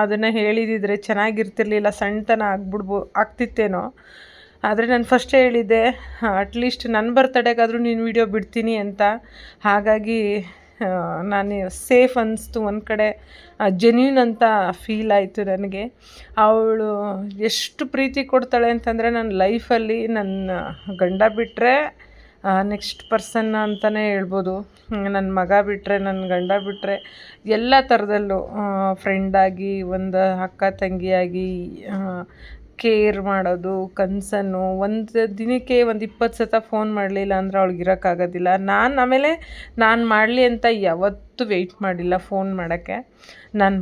ಅದನ್ನು ಹೇಳಿದಿದ್ರೆ ಚೆನ್ನಾಗಿರ್ತಿರ್ಲಿಲ್ಲ, ಸಣ್ಣತನ ಆಗ್ತಿತ್ತೇನೋ. ಆದರೆ ನಾನು ಫಸ್ಟೇ ಹೇಳಿದ್ದೆ, ಅಟ್ಲೀಸ್ಟ್ ನನ್ನ ಬರ್ತಡೇಗಾದರೂ ನೀನು ವಿಡಿಯೋ ಬಿಡ್ತೀನಿ ಅಂತ. ಹಾಗಾಗಿ ನಾನು ಸೇಫ್ ಅನ್ನಿಸ್ತು. ಒಂದು ಕಡೆ ಜೆನ್ಯೂನ್ ಅಂತ ಫೀಲ್ ಆಯಿತು ನನಗೆ. ಅವಳು ಎಷ್ಟು ಪ್ರೀತಿ ಕೊಡ್ತಾಳೆ ಅಂತಂದರೆ, ನನ್ನ ಲೈಫಲ್ಲಿ ನನ್ನ ಗಂಡ ಬಿಟ್ಟರೆ ನೆಕ್ಸ್ಟ್ ಪರ್ಸನ್ ಅಂತಲೇ ಹೇಳ್ಬೋದು. ನನ್ನ ಮಗ ಬಿಟ್ಟರೆ, ನನ್ನ ಗಂಡ ಬಿಟ್ಟರೆ, ಎಲ್ಲ ಥರದಲ್ಲೂ ಫ್ರೆಂಡಾಗಿ, ಒಂದು ಅಕ್ಕ ತಂಗಿಯಾಗಿ ಕೇರ್ ಮಾಡೋದು, ಕನ್ಸನ್ನು. ಒಂದು ದಿನಕ್ಕೆ 20 ಸತ ಫೋನ್ ಮಾಡಲಿಲ್ಲ ಅಂದ್ರೆ ಅವಳಿಗಿರೋಕ್ಕಾಗೋದಿಲ್ಲ. ಆಮೇಲೆ ನಾನು ಮಾಡಲಿ ಅಂತ ಯಾವತ್ತೂ ವೆಯ್ಟ್ ಮಾಡಿಲ್ಲ ಫೋನ್ ಮಾಡೋಕ್ಕೆ. ನಾನು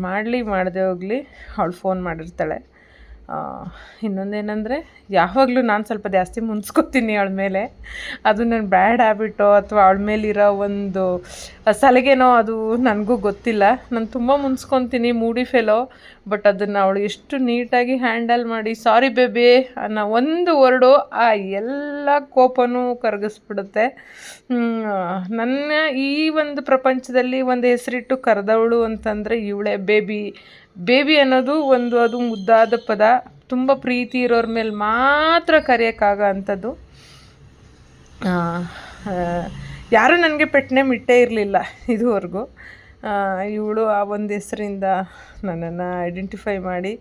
ಮಾಡದೆ ಹೋಗಲಿ ಅವಳು ಫೋನ್ ಮಾಡಿರ್ತಾಳೆ. ಇನ್ನೊಂದೇನೆಂದರೆ ಯಾವಾಗಲೂ ನಾನು ಸ್ವಲ್ಪ ಜಾಸ್ತಿ ಮುನ್ಸ್ಕೊತೀನಿ ಅವಳ ಮೇಲೆ. ಅದು ನನ್ನ ಬ್ಯಾಡ್ ಹ್ಯಾಬಿಟೋ ಅಥವಾ ಅವಳ ಮೇಲಿರೋ ಒಂದು ಸಲಿಗೆನೋ ಅದು ನನಗೂ ಗೊತ್ತಿಲ್ಲ. ನಾನು ತುಂಬ ಮುನ್ಸ್ಕೊತೀನಿ, ಮೂಡಿ ಫೆಲೋ. ಬಟ್ ಅದನ್ನು ಅವಳು ಎಷ್ಟು ನೀಟಾಗಿ ಹ್ಯಾಂಡಲ್ ಮಾಡಿ ಸಾರಿ ಬೇಬಿ ಅನ್ನೋ ಒಂದು ವರ್ಡು ಆ ಎಲ್ಲ ಕೋಪನೂ ಕರಗಿಸ್ಬಿಡುತ್ತೆ. ನನ್ನ ಈ ಒಂದು ಪ್ರಪಂಚದಲ್ಲಿ ಒಂದು ಹೆಸರಿಟ್ಟು ಕರೆದವಳು ಅಂತಂದರೆ ಇವಳೇ. ಬೇಬಿ ಅನ್ನೋದು ಅದು ಮುದ್ದಾದ ಪದ. ತುಂಬ ಪ್ರೀತಿ ಇರೋರ ಮೇಲೆ ಮಾತ್ರ ಕರೆಯೋಕ್ಕಾಗೋ ಅಂಥದ್ದು. ಯಾರೂ ನನಗೆ ಪೆಟ್ ನೇಮ್ ಇಟ್ಟೇ ಇರಲಿಲ್ಲ ಇದುವರೆಗೂ. ಇವಳು ಆ ಒಂದು ಹೆಸರಿಂದ ನನ್ನನ್ನು ಐಡೆಂಟಿಫೈ ಮಾಡಿ,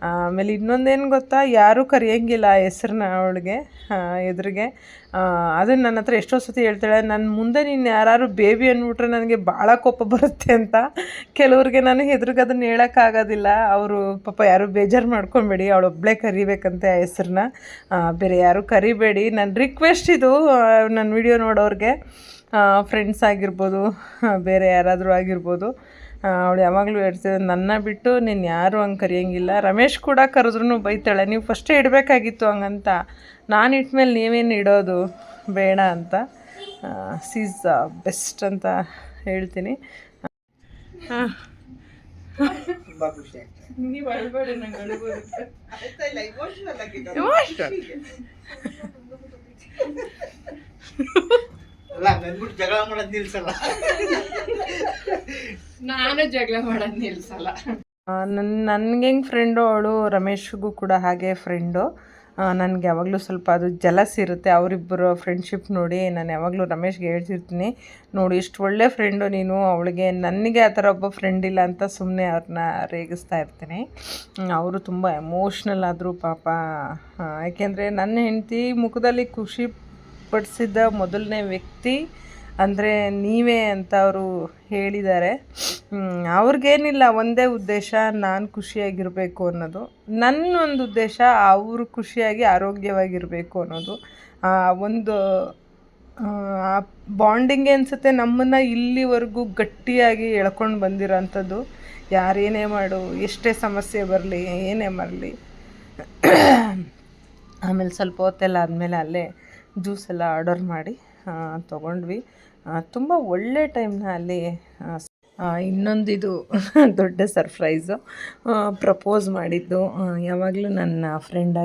ಆಮೇಲೆ ಇನ್ನೊಂದೇನು ಗೊತ್ತಾ, ಯಾರೂ ಕರೆಯೋಂಗಿಲ್ಲ ಆ ಹೆಸ್ರನ್ನ ಅವಳಿಗೆ ಎದುರಿಗೆ. ಅದನ್ನು ನನ್ನ ಹತ್ರ ಎಷ್ಟೋ ಸತಿ ಹೇಳ್ತಾಳೆ, ನನ್ನ ಮುಂದೆ ನೀನು ಯಾರು ಬೇಬಿ ಅಂದ್ಬಿಟ್ರೆ ನನಗೆ ಭಾಳ ಕೋಪ ಬರುತ್ತೆ ಅಂತ. ಕೆಲವ್ರಿಗೆ ನಾನು ಎದುರಿಗೆ ಅದನ್ನು ಹೇಳೋಕ್ಕಾಗೋದಿಲ್ಲ. ಅವರು ಪಾಪ ಯಾರೂ ಬೇಜಾರು ಮಾಡ್ಕೊಬೇಡಿ, ಅವಳೊಬ್ಬಳೇ ಕರಿಬೇಕಂತೆ ಆ ಹೆಸ್ರನ್ನ, ಬೇರೆ ಯಾರೂ ಕರಿಬೇಡಿ. ನನ್ನ ರಿಕ್ವೆಸ್ಟ್ ಇದು ನನ್ನ ವಿಡಿಯೋ ನೋಡೋರಿಗೆ, ಫ್ರೆಂಡ್ಸ್ ಆಗಿರ್ಬೋದು, ಬೇರೆ ಯಾರಾದರೂ ಆಗಿರ್ಬೋದು. ಅವಳು ಯಾವಾಗಲೂ ಹೇಳ್ತಿದ್ದೆ, ನನ್ನ ಬಿಟ್ಟು ನೀನು ಯಾರು ಹಂಗೆ ಕರೆಯೋಂಗಿಲ್ಲ. ರಮೇಶ್ ಕೂಡ ಕರೆದ್ರೂ ಬೈತಾಳೆ, ನೀವು ಫಸ್ಟೇ ಇಡಬೇಕಾಗಿತ್ತು ಹಂಗಂತ, ನಾನು ಇಟ್ಮೇಲೆ ನೀವೇನು ಇಡೋದು ಬೇಡ ಅಂತ. ಸೀಸ್ ಬೆಸ್ಟ್ ಅಂತ ಹೇಳ್ತೀನಿ. ತುಂಬ ಖುಷಿ ಆಗ್ತದೆ. ನೀವು ಅಳ್ಬೇಡಿ, ನಂಗೆ ಅಳ್ಬೋದು. ಅಲ್ಲ ನನ್ಬಿಟ್ಟು ಜಗಳ ಮಾಡೋದು ನಿಲ್ಸಲ್ಲ. ನಾನು ಜಗಳ ಮಾಡೋದು ನಿಲ್ಸಲ್ಲ. ನನಗೆ ಹೆಂಗೆ ಫ್ರೆಂಡು ಅವಳು, ರಮೇಶ್ಗೂ ಕೂಡ ಹಾಗೆ ಫ್ರೆಂಡು. ನನಗೆ ಯಾವಾಗಲೂ ಸ್ವಲ್ಪ ಅದು ಜಲಸ್ ಇರುತ್ತೆ ಅವರಿಬ್ಬರು ಫ್ರೆಂಡ್ಶಿಪ್ ನೋಡಿ. ನಾನು ಯಾವಾಗಲೂ ರಮೇಶ್ಗೆ ಹೇಳ್ತಿರ್ತೀನಿ, ನೋಡಿ ಇಷ್ಟು ಒಳ್ಳೆ ಫ್ರೆಂಡು ನೀನು, ಅವಳಿಗೆ ನನಗೆ ಆ ಥರ ಒಬ್ಬ ಫ್ರೆಂಡ್ ಇಲ್ಲ ಅಂತ ಸುಮ್ಮನೆ ಅವ್ರನ್ನ ರೇಗಿಸ್ತಾ ಇರ್ತೀನಿ. ಅವರು ತುಂಬ ಎಮೋಷ್ನಲ್ ಆದರೂ ಪಾಪ. ಯಾಕೆಂದರೆ ನನ್ನ ಹೆಂಡತಿ ಮುಖದಲ್ಲಿ ಖುಷಿ ಪಡಿಸಿದ ಮೊದಲನೇ ವ್ಯಕ್ತಿ ಅಂದರೆ ನೀವೇ ಅಂತ ಅವರು ಹೇಳಿದ್ದಾರೆ. ಅವ್ರಿಗೇನಿಲ್ಲ, ಒಂದೇ ಉದ್ದೇಶ, ನಾನು ಖುಷಿಯಾಗಿರಬೇಕು ಅನ್ನೋದು. ನನ್ನ ಒಂದು ಉದ್ದೇಶ ಅವರು ಖುಷಿಯಾಗಿ ಆರೋಗ್ಯವಾಗಿರಬೇಕು ಅನ್ನೋದು. ಒಂದು ಬಾಂಡಿಂಗ್ ಅನಿಸುತ್ತೆ ನಮ್ಮನ್ನು ಇಲ್ಲಿವರೆಗೂ ಗಟ್ಟಿಯಾಗಿ ಎಳ್ಕೊಂಡು ಬಂದಿರೋ ಅಂಥದ್ದು. ಯಾರೇನೇ ಮಾಡು, ಎಷ್ಟೇ ಸಮಸ್ಯೆ ಬರಲಿ, ಏನೇ ಬರಲಿ. ಆಮೇಲೆ ಸ್ವಲ್ಪ ಹೊತ್ತೆಲ್ಲ ಆದಮೇಲೆ ಅಲ್ಲೇ ಜ್ಯೂಸ್ ಎಲ್ಲ ಆರ್ಡರ್ ಮಾಡಿ ತೊಗೊಂಡ್ವಿ. ತುಂಬ ಒಳ್ಳೆ ಟೈಮ್ನ ಅಲ್ಲಿ. ಇನ್ನೊಂದಿದು ದೊಡ್ಡ ಸರ್ಪ್ರೈಸು, ಪ್ರಪೋಸ್ ಮಾಡಿದ್ದು. ಯಾವಾಗಲೂ ನನ್ನ ಫ್ರೆಂಡ್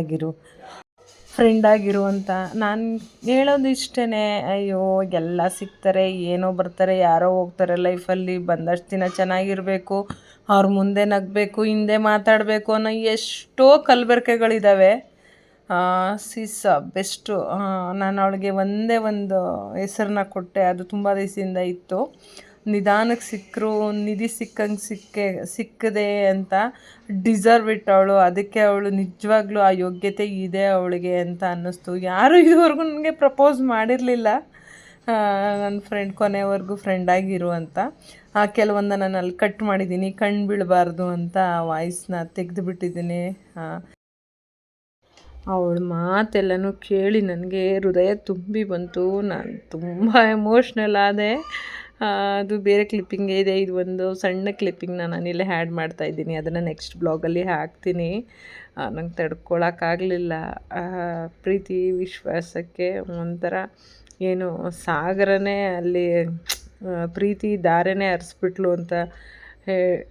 ಆಗಿರು ಅಂತ ನಾನು ಹೇಳೋದು ಇಷ್ಟೇ. ಅಯ್ಯೋ ಎಲ್ಲ ಸಿಗ್ತಾರೆ, ಏನೋ ಬರ್ತಾರೆ, ಯಾರೋ ಹೋಗ್ತಾರೆ ಲೈಫಲ್ಲಿ. ಬಂದಷ್ಟು ದಿನ ಚೆನ್ನಾಗಿರಬೇಕು, ಅವ್ರ ಮುಂದೆ ನಗಬೇಕು, ಹಿಂದೆ ಮಾತಾಡಬೇಕು ಅನ್ನೋ ಎಷ್ಟೋ ಕಲಬೆರಕೆಗಳಿದ್ದಾವೆ. Seize best. ನಾನು ಅವಳಿಗೆ ಒಂದೇ ಒಂದು ಹೆಸರನ್ನ ಕೊಟ್ಟೆ, ಅದು ತುಂಬ ದಿವಸದಿಂದ ಇತ್ತು. ನಿಧಾನಕ್ಕೆ ಸಿಕ್ಕರು, ನಿಧಿ ಸಿಕ್ಕದೆ ಅಂತ. ಡಿಸರ್ವ್ ಇಟ್ ಅವಳು, ಅದಕ್ಕೆ ಅವಳು ನಿಜವಾಗ್ಲೂ ಆ ಯೋಗ್ಯತೆ ಇದೆ ಅವಳಿಗೆ ಅಂತ ಅನ್ನಿಸ್ತು. ಯಾರೂ ಇದುವರೆಗೂ ನನಗೆ ಪ್ರಪೋಸ್ ಮಾಡಿರಲಿಲ್ಲ, ನನ್ನ ಫ್ರೆಂಡ್ ಕೊನೆವರೆಗೂ ಫ್ರೆಂಡಾಗಿರು ಅಂತ. ಕೆಲವೊಂದು ನಾನು ಅಲ್ಲಿ ಕಟ್ ಮಾಡಿದ್ದೀನಿ, ಕಣ್ಣು ಬೀಳಬಾರ್ದು ಅಂತ ವಾಯ್ಸ್ನ ತೆಗೆದುಬಿಟ್ಟಿದ್ದೀನಿ. ಅವಳ ಮಾತೆಲ್ಲನೂ ಕೇಳಿ ನನಗೆ ಹೃದಯ ತುಂಬಿ ಬಂತು. ನಾನು ತುಂಬ ಎಮೋಷ್ನಲ್ ಆದೆ. ಅದು ಬೇರೆ ಕ್ಲಿಪ್ಪಿಂಗೇ ಇದೆ, ಇದು ಒಂದು ಸಣ್ಣ ಕ್ಲಿಪ್ಪಿಂಗ್ನ ನಾನಿಲ್ಲೇ ಆ್ಯಡ್ ಮಾಡ್ತಾಯಿದ್ದೀನಿ. ಅದನ್ನು ನೆಕ್ಸ್ಟ್ ಬ್ಲಾಗಲ್ಲಿ ಹಾಕ್ತೀನಿ. ನಂಗೆ ತಡ್ಕೊಳಕ್ಕಾಗಲಿಲ್ಲ. ಪ್ರೀತಿ ವಿಶ್ವಾಸಕ್ಕೆ ಒಂಥರ ಏನು ಸಾಗರನೇ ಅಲ್ಲಿ ಪ್ರೀತಿ ಧಾರೆನೇ ಹರಿಸ್ಬಿಟ್ಲು ಅಂತ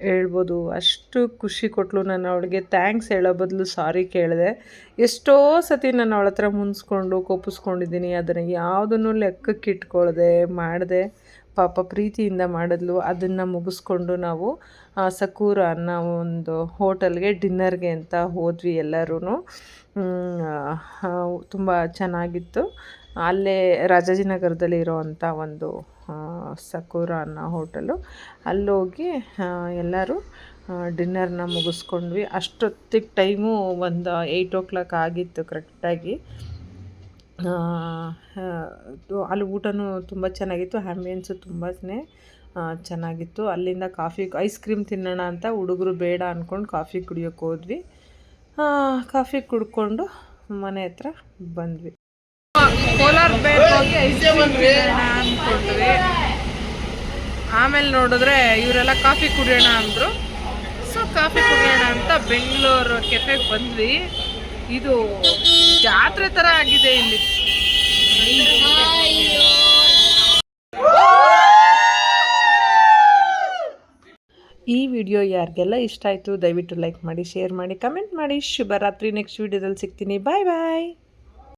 ಹೇಳ್ಬೋದು. ಅಷ್ಟು ಖುಷಿ ಕೊಟ್ಟಳು. ನಾನು ಅವಳಿಗೆ ಥ್ಯಾಂಕ್ಸ್ ಹೇಳೋ ಬದಲು ಸಾರಿ ಕೇಳಿದೆ. ಎಷ್ಟೋ ಸತಿ ನಾನು ಅವಳ ಹತ್ರ ಮುನ್ಸ್ಕೊಂಡು ಕೋಪಿಸ್ಕೊಂಡಿದ್ದೀನಿ. ಅದನ್ನು ಯಾವುದನ್ನು ಲೆಕ್ಕಕ್ಕೆ ಇಟ್ಕೊಳ್ದೆ ಮಾಡಿದೆ. ಪಾಪ ಪ್ರೀತಿಯಿಂದ ಮಾಡಿದ್ಲು. ಅದನ್ನು ಮುಗಿಸ್ಕೊಂಡು ನಾವು ಸಕೂರ ಅನ್ನೋ ಒಂದು ಹೋಟೆಲ್ಗೆ ಡಿನ್ನರ್ಗೆ ಅಂತ ಹೋದ್ವಿ ಎಲ್ಲರೂ. ತುಂಬ ಚೆನ್ನಾಗಿತ್ತು. ಅಲ್ಲೇ ರಾಜಾಜಿನಗರದಲ್ಲಿ ಇರೋವಂಥ ಒಂದು ಸಕೂರ ಅನ್ನೋ ಹೋಟೆಲು. ಅಲ್ಲೋಗಿ ಎಲ್ಲರೂ ಡಿನ್ನರ್ನ ಮುಗಿಸ್ಕೊಂಡ್ವಿ. ಅಷ್ಟೊತ್ತಿಗೆ ಟೈಮು ಒಂದು 8 o'clock ಆಗಿತ್ತು ಕರೆಕ್ಟಾಗಿ. ಅಲ್ಲಿ ಊಟನೂ ತುಂಬ ಚೆನ್ನಾಗಿತ್ತು, ಆ್ಯಂಬಿಯನ್ಸು ತುಂಬಾ ಚೆನ್ನಾಗಿತ್ತು. ಅಲ್ಲಿಂದ ಐಸ್ ಕ್ರೀಮ್ ತಿನ್ನೋಣ ಅಂತ ಹುಡುಗರು ಬೇಡ ಅಂದ್ಕೊಂಡು ಕಾಫಿ ಕುಡಿಯೋಕ್ಕೆ ಹೋದ್ವಿ. ಕಾಫಿ ಕುಡ್ಕೊಂಡು ಮನೆ ಹತ್ರ ಬಂದ್ವಿ. ಕೋಲಾರ ಹೋಗಿ ಐಸ್ ಕ್ರೀಮ್ ತಿನ್ನೋಣ ಅಂದ್ಕೊಂಡ್ವಿ. ಆಮೇಲೆ ನೋಡಿದ್ರೆ ಇವರೆಲ್ಲ ಕಾಫಿ ಕುಡಿಯೋಣ ಅಂದರು. ಸೊ ಕಾಫಿ ಕುಡಿಯೋಣ ಅಂತ ಬೆಂಗಳೂರು ಕೆಫೆಗೆ ಬಂದ್ವಿ. ಇದು ಜಾತ್ರೆ ಥರ ಆಗಿದೆ ಇಲ್ಲಿ. ಈ ವಿಡಿಯೋ ಯಾರಿಗೆಲ್ಲ ಇಷ್ಟ ಆಯಿತು ದಯವಿಟ್ಟು ಲೈಕ್ ಮಾಡಿ, ಶೇರ್ ಮಾಡಿ, ಕಮೆಂಟ್ ಮಾಡಿ. ಶುಭರಾತ್ರಿ. ನೆಕ್ಸ್ಟ್ ವಿಡಿಯೋದಲ್ಲಿ ಸಿಗ್ತೀನಿ. ಬಾಯ್ ಬಾಯ್.